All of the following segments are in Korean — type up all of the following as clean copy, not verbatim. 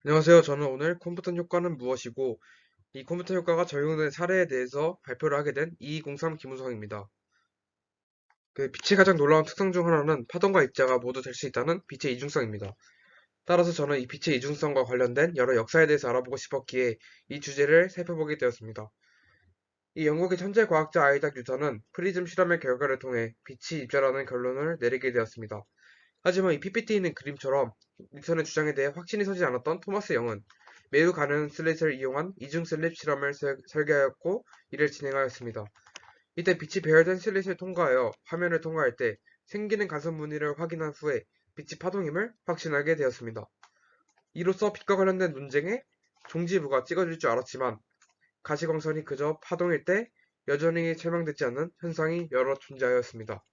안녕하세요. 저는 오늘 컴퓨터 효과는 무엇이고, 이 컴퓨터 효과가 적용된 사례에 대해서 발표를 하게 된 2203 김우성입니다. 빛의 가장 놀라운 특성 중 하나는 파동과 입자가 모두 될 수 있다는 빛의 이중성입니다. 따라서 저는 이 빛의 이중성과 관련된 여러 역사에 대해서 알아보고 싶었기에 이 주제를 살펴보게 되었습니다. 이 영국의 천재 과학자 아이작 뉴턴은 프리즘 실험의 결과를 통해 빛이 입자라는 결론을 내리게 되었습니다. 하지만 이 PPT에 있는 그림처럼 뉴턴의 주장에 대해 확신이 서지 않았던 토마스 영은 매우 가는 슬릿을 이용한 이중 슬릿 실험을 설계하였고 이를 진행하였습니다. 이때 빛이 배열된 슬릿을 통과하여 화면을 통과할 때 생기는 가속 무늬를 확인한 후에 빛이 파동임을 확신하게 되었습니다. 이로써 빛과 관련된 논쟁에 종지부가 찍어질 줄 알았지만 가시광선이 그저 파동일 때 여전히 설명되지 않는 현상이 여러 존재하였습니다.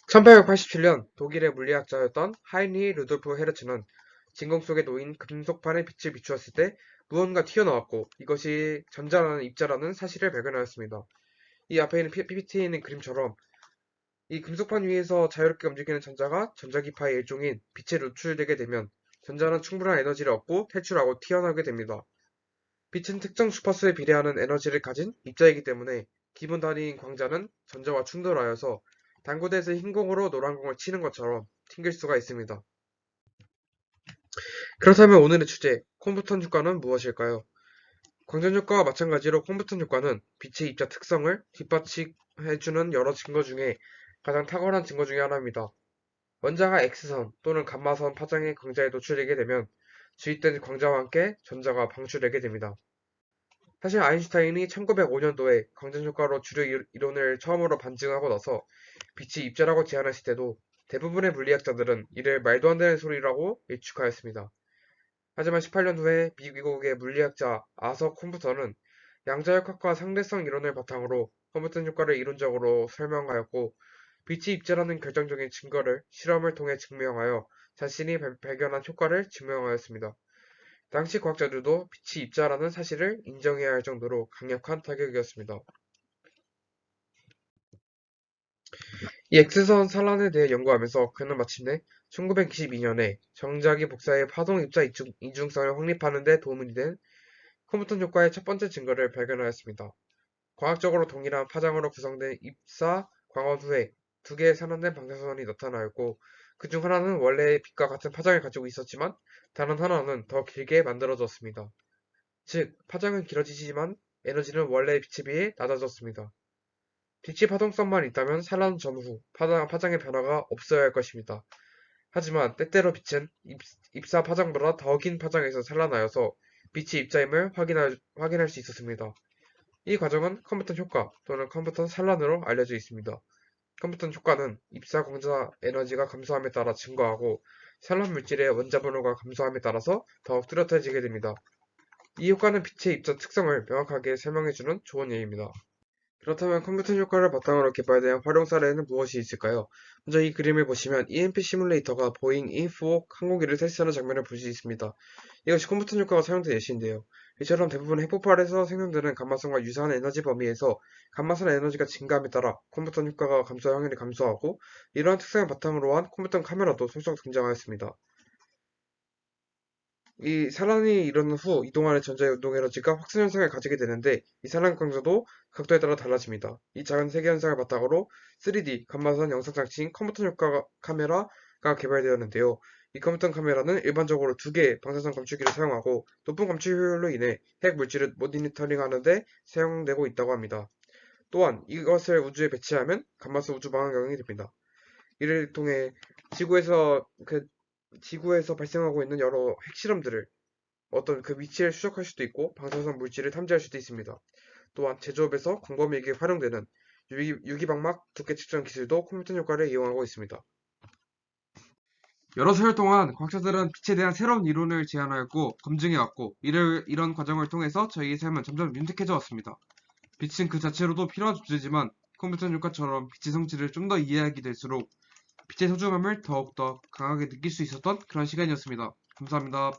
1887년 독일의 물리학자였던 하이니 루돌프 헤르츠는 진공 속에 놓인 금속판에 빛을 비추었을 때 무언가 튀어나왔고 이것이 전자라는 입자라는 사실을 발견하였습니다. 이 앞에 있는 PPT에 있는 그림처럼 이 금속판 위에서 자유롭게 움직이는 전자가 전자기파의 일종인 빛에 노출되게 되면 전자는 충분한 에너지를 얻고 탈출하고 튀어나오게 됩니다. 빛은 특정 주파수에 비례하는 에너지를 가진 입자이기 때문에 기본 단위인 광자는 전자와 충돌하여서 당구대에서 흰 공으로 노란 공을 치는 것처럼 튕길 수가 있습니다. 그렇다면 오늘의 주제, 콤부턴 효과는 무엇일까요? 광전 효과와 마찬가지로 콤부턴 효과는 빛의 입자 특성을 뒷받침해주는 여러 증거 중에 가장 탁월한 증거 중의 하나입니다. 원자가 X선 또는 감마선 파장의 광자에 노출되게 되면 주입된 광자와 함께 전자가 방출되게 됩니다. 사실 아인슈타인이 1905년도에 광전 효과로 주류 이론을 처음으로 반증하고 나서 빛이 입자라고 제안했을 때도 대부분의 물리학자들은 이를 말도 안 되는 소리라고 일축하였습니다. 하지만 18년 후에 미국의 물리학자 아서 콤프턴은 양자역학과 상대성 이론을 바탕으로 콤프턴 효과를 이론적으로 설명하였고 빛이 입자라는 결정적인 증거를 실험을 통해 증명하여 자신이 발견한 효과를 증명하였습니다. 당시 과학자들도 빛이 입자라는 사실을 인정해야 할 정도로 강력한 타격이었습니다. 이 X선 산란에 대해 연구하면서 그는 마침내 1992년에 정자기 복사의 파동 입자 이중성을 확립하는 데 도움이 된 컴퓨턴 효과의 첫 번째 증거를 발견하였습니다. 과학적으로 동일한 파장으로 구성된 입사 광원 후에 두 개의 산란된 방사선이 나타나였고 그 중 하나는 원래의 빛과 같은 파장을 가지고 있었지만 다른 하나는 더 길게 만들어졌습니다. 즉, 파장은 길어지지만 에너지는 원래의 빛에 비해 낮아졌습니다. 빛의 파동성만 있다면 산란 전후 파장의 변화가 없어야 할 것입니다. 하지만 때때로 빛은 입사 파장보다 더 긴 파장에서 산란하여서 빛이 입자임을 확인할 수 있었습니다. 이 과정은 컴퓨턴 효과 또는 컴퓨턴 산란으로 알려져 있습니다. 컴퓨턴 효과는 입사 광자 에너지가 감소함에 따라 증가하고 산란 물질의 원자 번호가 감소함에 따라서 더욱 뚜렷해지게 됩니다. 이 효과는 빛의 입자 특성을 명확하게 설명해주는 좋은 예입니다. 그렇다면 컴퓨터 효과를 바탕으로 개발된 활용 사례는 무엇이 있을까요? 먼저 이 그림을 보시면 EMP 시뮬레이터가 보잉 E4 항공기를 테스트하는 장면을 볼 수 있습니다. 이것이 컴퓨터 효과가 사용된 예시인데요. 이처럼 대부분 핵폭발에서 생성되는 감마선과 유사한 에너지 범위에서 감마선의 에너지가 증가함에 따라 컴퓨터 효과가 감소할 확률이 감소하고 이러한 특성을 바탕으로 한 컴퓨터 카메라도 속속 등장하였습니다. 이 산란이 일어난 후 이동하는 전자의 운동 에너지가 확산 현상을 가지게 되는데 이 산란 강도도 각도에 따라 달라집니다. 이 작은 세계 현상을 바탕으로 3D 감마선 영상 장치인 컴퓨터 효과 카메라가 개발되었는데요. 이 컴퓨터 카메라는 일반적으로 두 개의 방사선 감축기를 사용하고 높은 감축 효율로 인해 핵 물질을 모니터링하는 데 사용되고 있다고 합니다. 또한 이것을 우주에 배치하면 감마선 우주 망원경이 됩니다. 이를 통해 지구에서 지구에서 발생하고 있는 여러 핵실험들을 어떤 그 위치를 추적할 수도 있고 방사선 물질을 탐지할 수도 있습니다. 또한 제조업에서 광범위하게 활용되는 유기방막 두께 측정 기술도 컴퓨터 효과를 이용하고 있습니다. 여러 세월 동안 과학자들은 빛에 대한 새로운 이론을 제안하였고 검증해왔고 이런 과정을 통해서 저희의 삶은 점점 윤택해져 왔습니다. 빛은 그 자체로도 필요한 존재지만 컴퓨터 효과처럼 빛의 성질을 좀 더 이해하게 될수록 빛의 소중함을 더욱더 강하게 느낄 수 있었던 그런 시간이었습니다. 감사합니다.